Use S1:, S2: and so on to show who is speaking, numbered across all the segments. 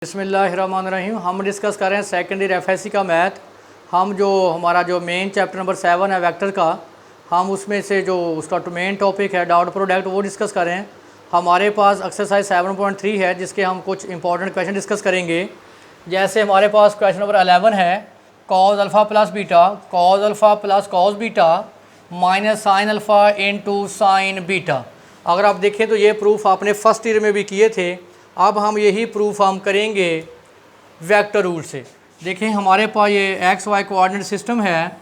S1: बिस्मिल्लाहिर्रहमानिर्रहीम। हम डिस्कस कर रहे हैं सेकेंड ईयर एफएससी का मैथ। हम जो हमारा जो मेन चैप्टर नंबर 7 है वेक्टर का, हम उसमें से जो उसका मेन टॉपिक है डॉट प्रोडक्ट वो डिस्कस कर रहे हैं। हमारे पास एक्सरसाइज 7.3 है जिसके हम कुछ इंपॉर्टेंट क्वेश्चन डिस्कस करेंगे। जैसे हमारे पास क्वेश्चन नंबर 11 है cause alpha plus beta, cos alpha plus cos beta minus sine alpha into sine beta. अगर आप देखें तो ये प्रूफ आपने फर्स्ट ईयर में भी किए थे। अब हम यही प्रूफ हम करेंगे वेक्टर रूल से। देखें हमारे पास ये एक्स वाई कोऑर्डिनेट सिस्टम है,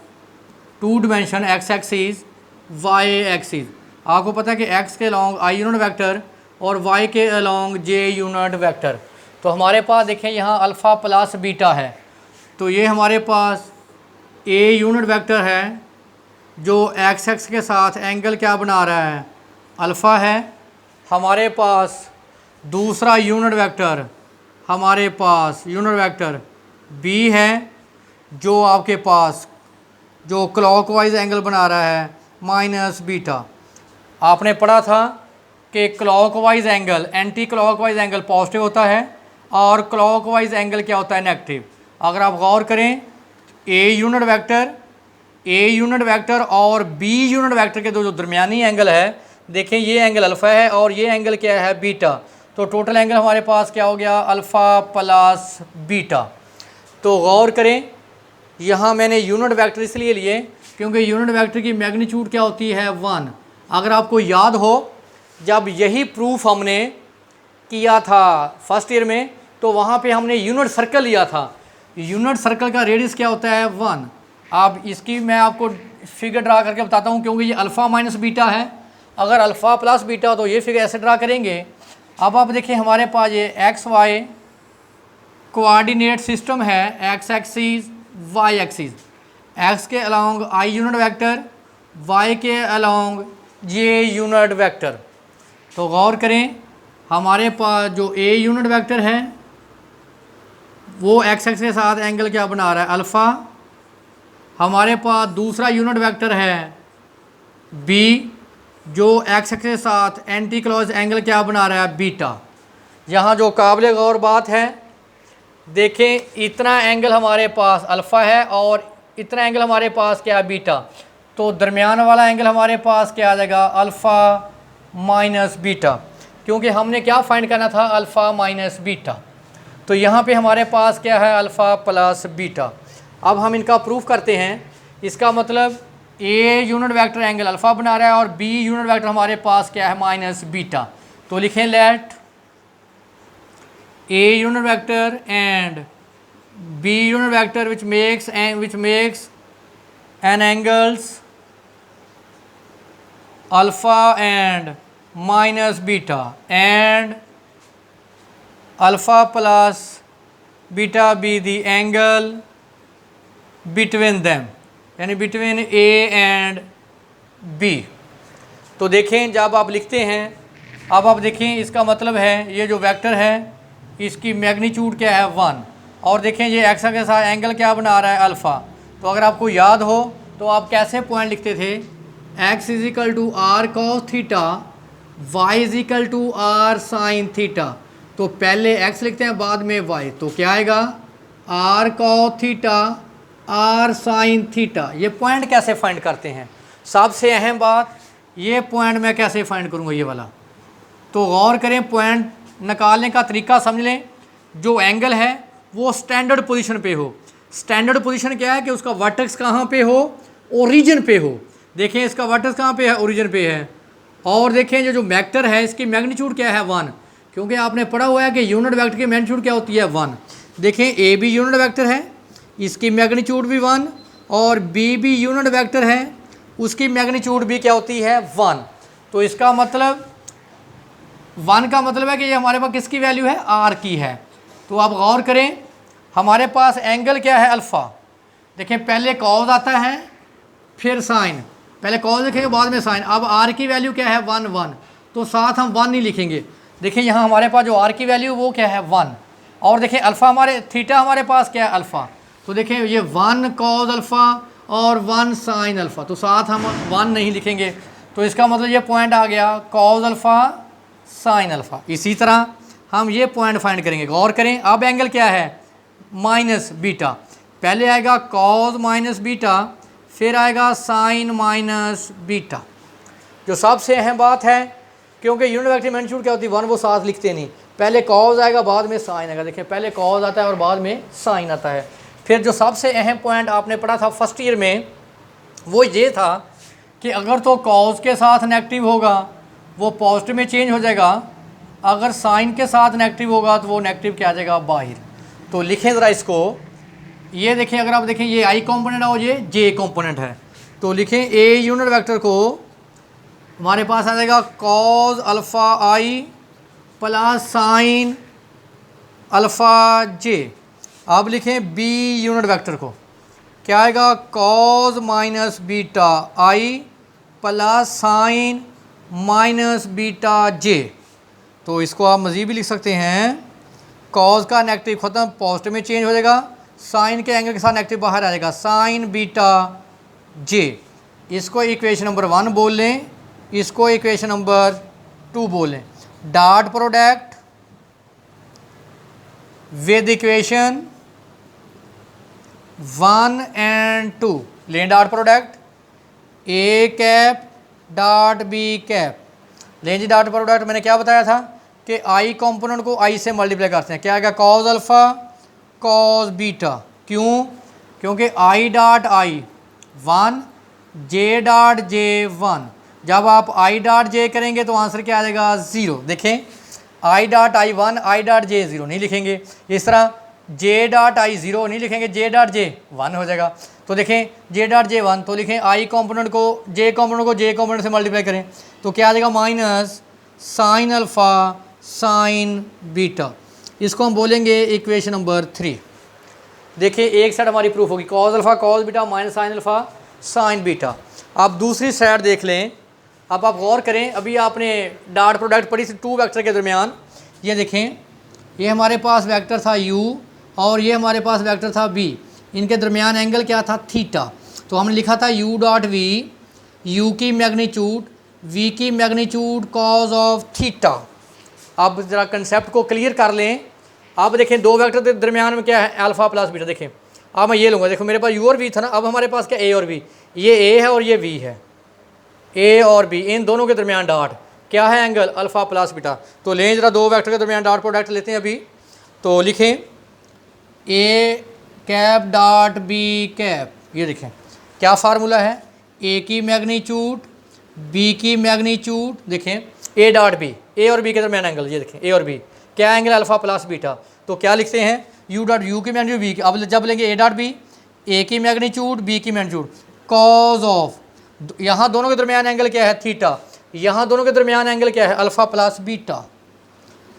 S1: two dimension x axis Y axis. आपको पता है कि एक्स के अलॉन्ग आई यूनिट वेक्टर और वाई के अलॉन्ग जे यूनिट वेक्टर। तो हमारे पास देखें यहाँ अल्फ़ा प्लस बीटा है, तो ये हमारे पास ए यूनिट वेक्टर है जो एक्स एक्स के साथ एंगल क्या बना रहा है, अल्फ़ा है। हमारे पास दूसरा यूनिट वेक्टर हमारे पास यूनिट वेक्टर बी है जो आपके पास जो क्लॉकवाइज एंगल बना रहा है माइनस बीटा। आपने पढ़ा था कि clockwise angle anti clockwise angle positive होता है और क्लॉकवाइज एंगल क्या होता है, नेगेटिव। अगर आप गौर करें ए यूनिट वेक्टर और बी यूनिट वेक्टर के जो दरमियानी एंगल है, देखें ये एंगल अल्फ़ा है और ये एंगल क्या है, बीटा। तो टोटल एंगल हमारे पास क्या हो गया, अल्फ़ा प्लस बीटा। तो गौर करें यहाँ मैंने यूनिट वेक्टर इसलिए लिए क्योंकि यूनिट वेक्टर की मैग्नीट्यूड क्या होती है, 1। अगर आपको याद हो जब यही प्रूफ हमने किया था फर्स्ट ईयर में तो वहाँ पे हमने यूनिट सर्कल लिया था। यूनिट सर्कल का रेडियस क्या होता है, 1। अब इसकी मैं आपको फिगर ड्रा करके बताता हूँ क्योंकि ये अल्फ़ा माइनस बीटा है। अगर अल्फ़ा प्लस बीटा हो तो ये फिगर ऐसे ड्रा करेंगे। अब आप देखिए हमारे पास ये एक्स वाई कोऑर्डिनेट सिस्टम है, X axis Y axis. X के अलॉन्ग आई यूनिट वेक्टर, वाई के अलॉन्ग जे यूनिट वेक्टर। तो गौर करें हमारे पास जो ए यूनिट वेक्टर है वो एक्स एक्स के साथ एंगल क्या बना रहा है, अल्फ़ा। हमारे पास दूसरा यूनिट वेक्टर है बी जो एक्स एक्स के साथ एंटी क्लॉज एंगल क्या बना रहा है, बीटा। यहाँ जो काबिल गौर बात है, देखें इतना एंगल हमारे पास अल्फ़ा है और इतना एंगल हमारे पास क्या है, बीटा। तो दरमियान वाला एंगल हमारे पास क्या आ जाएगा, अल्फ़ा माइनस बीटा, क्योंकि हमने क्या फाइंड करना था, अल्फ़ा माइनस बीटा। तो यहाँ पे हमारे पास क्या है, अल्फ़ा प्लस बीटा। अब हम इनका प्रूफ करते हैं। इसका मतलब ए यूनिट वेक्टर एंगल अल्फ़ा बना रहा है और बी यूनिट वेक्टर हमारे पास क्या है, माइनस बीटा। तो लिखें let a unit vector and b unit vector which makes an angles alpha and minus beta and alpha plus beta be the angle between them, यानी बिटवीन ए एंड बी। तो देखें जब आप लिखते हैं, अब आप देखें इसका मतलब है ये जो वेक्टर है इसकी मैग्नीट्यूड क्या है, 1। और देखें ये एक्स के साथ एंगल क्या बना रहा है, अल्फ़ा। तो अगर आपको याद हो तो आप कैसे पॉइंट लिखते थे, x is equal to r cos theta, y is equal to r sine theta. तो पहले एक्स लिखते हैं बाद में वाई, तो क्या आएगा, r cos theta r sine theta. ये पॉइंट कैसे फाइंड करते हैं, सबसे अहम बात ये पॉइंट मैं कैसे फाइंड करूँगा, ये वाला। तो गौर करें पॉइंट निकालने का तरीका समझ लें। जो एंगल है वो स्टैंडर्ड पोजीशन पे हो। स्टैंडर्ड पोजीशन क्या है कि उसका वर्टेक्स कहाँ पे हो, ओरिजिन पे हो। देखें इसका वर्टेक्स कहाँ पे है, ओरिजिन पे है। और देखें जो वेक्टर है इसकी मैग्नीट्यूड क्या है, 1, क्योंकि आपने पढ़ा हुआ है कि यूनिट वेक्टर की मैग्नीट्यूड क्या होती है, 1। देखें ए बी यूनिट वेक्टर है, इसकी मैग्नीट्यूड भी 1, और बी भी यूनिट वेक्टर है, उसकी मैग्नीट्यूड भी क्या होती है, 1। तो इसका मतलब 1 का मतलब है कि ये हमारे पास किसकी वैल्यू है, आर की है। तो आप गौर करें हमारे पास एंगल क्या है, अल्फ़ा। देखें पहले कॉज आता है फिर साइन, पहले कॉज लिखेंगे बाद में साइन। अब आर की वैल्यू क्या है, 1 1, तो साथ हम 1 नहीं लिखेंगे। देखिए यहाँ हमारे पास जो आर की वैल्यू वो क्या है, 1। और देखें अल्फ़ा हमारे थीटा हमारे पास क्या है, अल्फ़ा। तो देखें ये 1 कॉज अल्फ़ा और 1 साइन अल्फ़ा, तो साथ हम 1 नहीं लिखेंगे। तो इसका मतलब ये पॉइंट आ गया कॉज अल्फ़ा साइन अल्फ़ा। इसी तरह हम ये पॉइंट फाइंड करेंगे। गौर करें, अब एंगल क्या है, माइनस बीटा। पहले आएगा कॉज माइनस बीटा, फिर आएगा साइन माइनस बीटा। जो सबसे अहम बात है, क्योंकि यूनिट वेक्टर मैग्नीट्यूड क्या होती है, वन वो साथ लिखते नहीं, पहले कॉज आएगा बाद में साइन आएगा। देखिए पहले कॉज आता है और बाद में साइन आता है। फिर जो सबसे अहम पॉइंट आपने पढ़ा था फर्स्ट ईयर में, वो ये था कि अगर तो कॉज के साथ नेगेटिव होगा वो पॉजिटिव में चेंज हो जाएगा, अगर साइन के साथ नेगेटिव होगा तो वो नेगेटिव क्या आ जाएगा, बाहर। तो लिखें ज़रा इसको, ये देखें, अगर आप देखें ये आई कॉम्पोनेंट है और ये जे कॉम्पोनेंट है, तो लिखें ए यूनिट वेक्टर को हमारे पास आ जाएगा कॉज अल्फ़ा आई प्लस साइन अल्फ़ा जे। अब लिखें बी यूनिट वेक्टर को, क्या आएगा, कॉज माइनस बीटा आई प्लस साइन माइनस बीटा जे। तो इसको आप मज़ीद भी लिख सकते हैं, कॉज का नेगेटिव ख़त्म, पॉजिटिव में चेंज हो जाएगा, साइन के एंगल के साथ नेगेटिव बाहर आ जाएगा, साइन बीटा जे। इसको इक्वेशन नंबर 1 बोल लें, इसको इक्वेशन नंबर 2 बोल लें। Dot product with equation 1 and 2 लें, dot product a cap dot b cap लें जी। डॉट प्रोडक्ट मैंने क्या बताया था कि आई कंपोनेंट को आई से मल्टीप्लाई करते हैं, क्या आएगा, कॉज अल्फ़ा कॉज बीटा। क्यों, क्योंकि I dot I 1, J dot J 1। जब आप आई डॉट जे करेंगे तो आंसर क्या आ जाएगा, 0। देखें, I dot I 1, I dot J 0 नहीं लिखेंगे, इस तरह जे डॉट आई 0 नहीं लिखेंगे, जे डॉट जे 1 हो जाएगा। तो देखें जे डॉट जे 1, तो लिखें आई कंपोनेंट को जे कंपोनेंट से मल्टीप्लाई करें तो क्या आ जाएगा, minus sine alpha sine beta. इसको हम बोलेंगे इक्वेशन नंबर 3। देखिए एक साइड हमारी प्रूफ होगी cause alpha cos beta minus sine alpha sine beta. आप दूसरी साइड देख लें। अब आप गौर करें, अभी आपने डॉट प्रोडक्ट पढ़ी थी 2 वेक्टर के दरमियान। ये देखें, ये हमारे पास वेक्टर था u और ये हमारे पास वेक्टर था v, इनके दरमियान एंगल क्या था, थीटा। तो हमने लिखा था u डॉट v, u की मैग्नीट्यूड, v की मैग्नीट्यूड कॉज ऑफ थीटा। अब ज़रा कंसेप्ट को क्लियर कर लें। अब देखें 2 वेक्टर के दरमियान में क्या है, अल्फ़ा प्लस बीटा। देखें अब मैं ये लूँगा, देखो मेरे पास u और v था ना, अब हमारे पास क्या a और v, ये a है और ये v है, a और b, इन दोनों के दरमियान डॉट क्या है, एंगल अल्फ़ा प्लस बीटा। तो लें जरा 2 वेक्टर के दरमियान डॉट प्रोडक्ट लेते हैं अभी। तो लिखें a cap dot b cap. ये देखें क्या फार्मूला है, a की मैग्नीट्यूड b की मैग्नीट्यूड, देखें a डॉट b, a और b के दरमियान एंगल, ये देखें a और b क्या एंगल, अल्फ़ा प्लस बीटा। तो क्या लिखते हैं, u डॉट u की मैग्नीट्यूड b की, अब जब लेंगे a डॉट b, a की मैग्नीट्यूड b की मैग्नीट्यूड कॉज ऑफ, यहाँ दोनों के दरमियान एंगल क्या है, थीटा, यहाँ दोनों के दरमियान एंगल क्या है, alpha plus beta,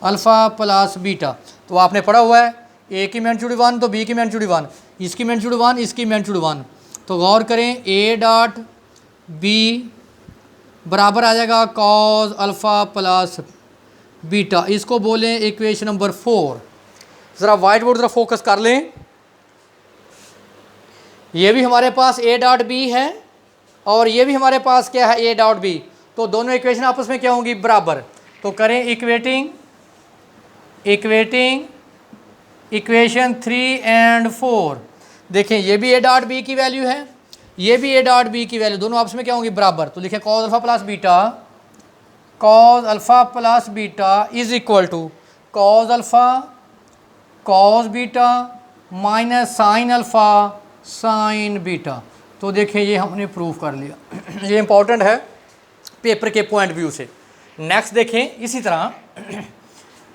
S1: alpha plus beta. तो आपने पढ़ा हुआ है ए की मैग्नीट्यूड 1 तो बी की मैग्नीट्यूड 1, इसकी मैग्नीट्यूड 1 इसकी मैग्नीट्यूड 1। तो गौर करें ए डॉट बी बराबर आ जाएगा कॉज अल्फ़ा प्लस बीटा। इसको बोलें इक्वेशन नंबर 4। ज़रा वाइट बोर्ड ज़रा फोकस कर लें। ये भी हमारे पास ए डॉट बी है और ये भी हमारे पास क्या है, ए डॉट बी। तो दोनों इक्वेशन आपस में क्या होंगी, बराबर। तो करें इक्वेटिंग इक्वेशन 3 and 4। देखें ये भी ए डॉट बी की वैल्यू है, ये भी ए डॉट बी की वैल्यू, दोनों आपस में क्या होंगी, बराबर। तो लिखें cos alpha plus beta, cos alpha plus beta is equal to cos alpha cos beta minus sine alpha sine beta. तो देखें ये हमने प्रूव कर लिया। ये इंपॉर्टेंट है पेपर के पॉइंट व्यू से। नेक्स्ट देखें, इसी तरह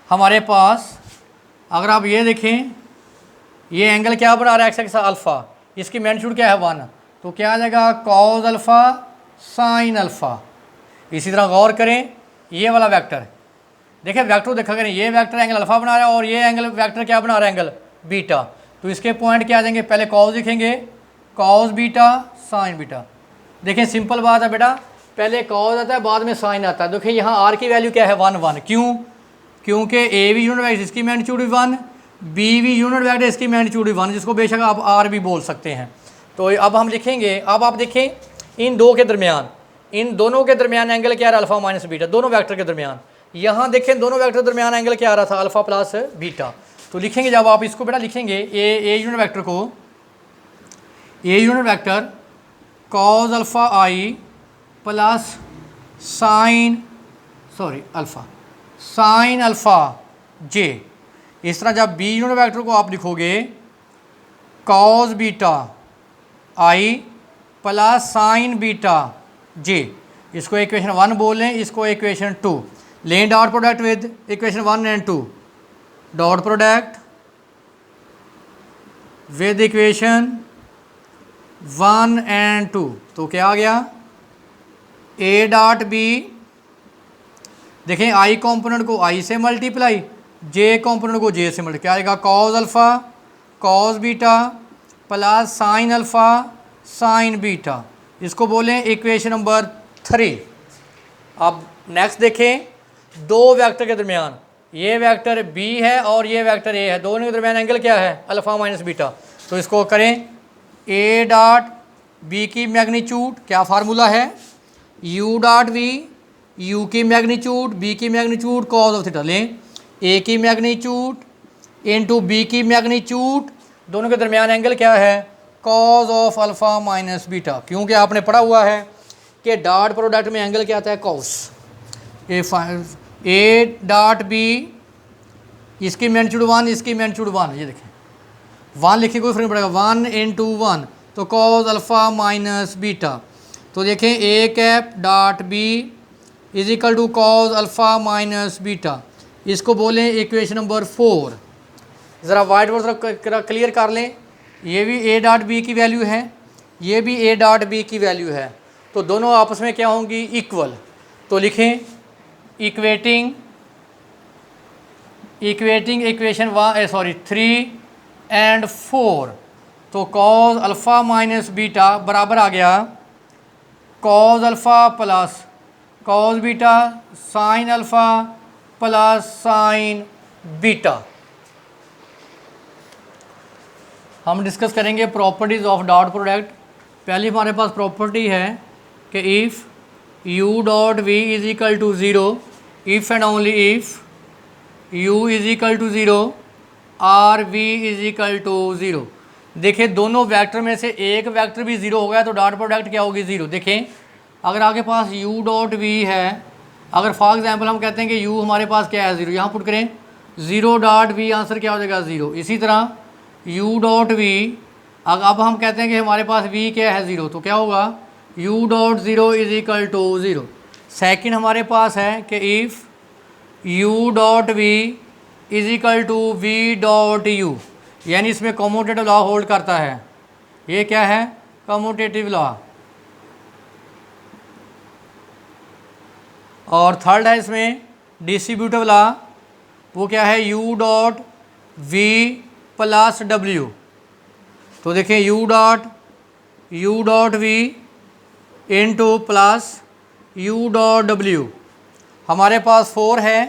S1: हमारे पास अगर आप ये देखें, ये एंगल क्या बना रहा है, एक्स एक्स अल्फ़ा, इसकी मैग्नीट्यूड क्या है 1, तो क्या आ जाएगा कॉज अल्फ़ा साइन अल्फ़ा। इसी तरह गौर करें, ये वाला वेक्टर देखें, वेक्टर देखा करें, ये वेक्टर एंगल अल्फ़ा बना रहा है और ये एंगल वेक्टर क्या बना रहा है, एंगल बीटा। तो इसके पॉइंट क्या आ जाएंगे, पहले कॉज लिखेंगे, कॉज बीटा साइन बीटा। देखें सिंपल बात है बेटा, पहले कॉज आता है बाद में साइन आता है। देखिए यहाँ आर की वैल्यू क्या है 1 1, क्यों, क्योंकि ए भी यूनिट वेक्टर इसकी मैग्नीट्यूड 1, बी भी यूनिट वेक्टर इसकी मैग्नीट्यूड 1, जिसको बेशक आप आर भी बोल सकते हैं। तो अब हम लिखेंगे, अब आप देखें इन दो के दरमियान, इन दोनों के दरमियान एंगल क्या है, अल्फ़ा माइनस बीटा, दोनों वेक्टर के दरमियान। यहाँ देखें दोनों वेक्टर के दरमियान एंगल क्या आ रहा था, अल्फ़ा प्लस बीटा। तो लिखेंगे जब आप इसको बेटा लिखेंगे ए यूनिट वेक्टर को, ए यूनिट वेक्टर कॉज अल्फ़ा आई प्लस साइन अल्फ़ा जे। इस तरह जब बी यूनिट वेक्टर को आप लिखोगे कॉज बीटा आई प्लस साइन बीटा जे, इसको इक्वेशन 1 बोलें, इसको इक्वेशन 2 लें, dot product with equation 1 and 2, dot product with equation 1 and 2। तो क्या आ गया, ए डॉट बी, देखें आई कंपोनेंट को आई से मल्टीप्लाई, जे कंपोनेंट को जे से मल्टीप्लाई, क्या आएगा cause alpha cos beta plus sign alpha sine beta, इसको बोलें इक्वेशन नंबर 3। अब नेक्स्ट देखें, दो वेक्टर के दरमियान, ये वेक्टर बी है और ये वेक्टर ए है, दोनों के दरमियान एंगल क्या है, अल्फ़ा माइनस बीटा। तो इसको करें ए डॉट बी की मैग्नीट्यूड, क्या फार्मूला है, यू डॉट वी, यू की मैग्नीट्यूड बी की मैग्नीट्यूड कॉज ऑफ थीटा, लें ए की मैग्नीट्यूड इनटू बी की मैग्नीट्यूड, दोनों के दरमियान एंगल क्या है, cause of alpha minus beta. क्योंकि आपने पढ़ा हुआ है कि डॉट प्रोडक्ट में एंगल क्या आता है, कॉस। ए डॉट बी, इसकी मैग्नीट्यूड 1, इसकी मैग्नीट्यूड 1, ये देखें 1 लिखे कोई फर्क नहीं पड़ेगा, 1 इंटू 1 तो कॉज अल्फ़ा माइनस बीटा। तो देखें A cap dot B is equal to cos alpha minus beta, इसको बोलें इक्वेशन नंबर 4। ज़रा वाइट बोर्ड क्लियर कर लें, ये भी ए डॉट बी की वैल्यू है, ये भी ए डॉट बी की वैल्यू है, तो दोनों आपस में क्या होंगी, इक्वल। तो लिखें इक्वेटिंग इक्वेशन 3 एंड 4, तो कॉज अल्फ़ा माइनस बीटा बराबर आ गया cos alpha plus cos beta sine alpha plus sine beta. हम डिस्कस करेंगे प्रॉपर्टीज़ ऑफ डॉट प्रोडक्ट। पहली हमारे पास प्रॉपर्टी है कि if u dot v is equal to 0, if and only if u is equal to 0 और v is equal to 0। देखिए दोनों वेक्टर में से एक वेक्टर भी 0 हो गया तो डॉट प्रोडक्ट क्या होगी, 0। देखें अगर आपके पास u डॉट v है, अगर फॉर एग्जांपल हम कहते हैं कि u हमारे पास क्या है, 0, यहाँ पुट करें 0 डॉट v, आंसर क्या हो जाएगा, 0। इसी तरह u डॉट v, अब हम कहते हैं कि हमारे पास v क्या है, 0, तो क्या होगा u dot 0 is equal to 0। Second हमारे पास है कि if u dot v is equal to v dot u, यानी इसमें कम्यूटेटिव लॉ होल्ड करता है, ये क्या है, कम्यूटेटिव लॉ। और थर्ड है इसमें डिस्ट्रीब्यूटिव लॉ, वो क्या है, u dot v plus w। तो देखें u dot v into plus u dot w, हमारे पास 4 है,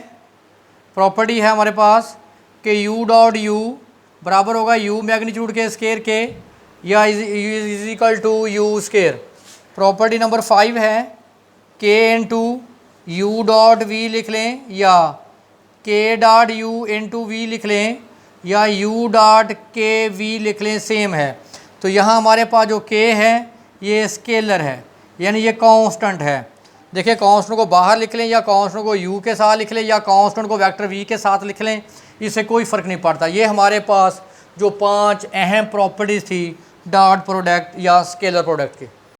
S1: प्रॉपर्टी है हमारे पास कि u डॉट u बराबर होगा u मैग्नीट्यूड के स्केयर के, या is equal to u square. Property number 5 है k into u dot v लिख लें, या k dot u into v लिख लें, या u डॉट k v लिख लें, सेम है। तो यहाँ हमारे पास जो k है ये स्केलर है, यानी ये कांस्टेंट है। देखिए कांस्टेंट को बाहर लिख लें या कांस्टेंट को u के साथ लिख लें या कांस्टेंट को वेक्टर v के साथ लिख लें, इससे कोई फ़र्क नहीं पड़ता। ये हमारे पास जो 5 अहम प्रॉपर्टीज़ थी डॉट प्रोडक्ट या स्केलर प्रोडक्ट के।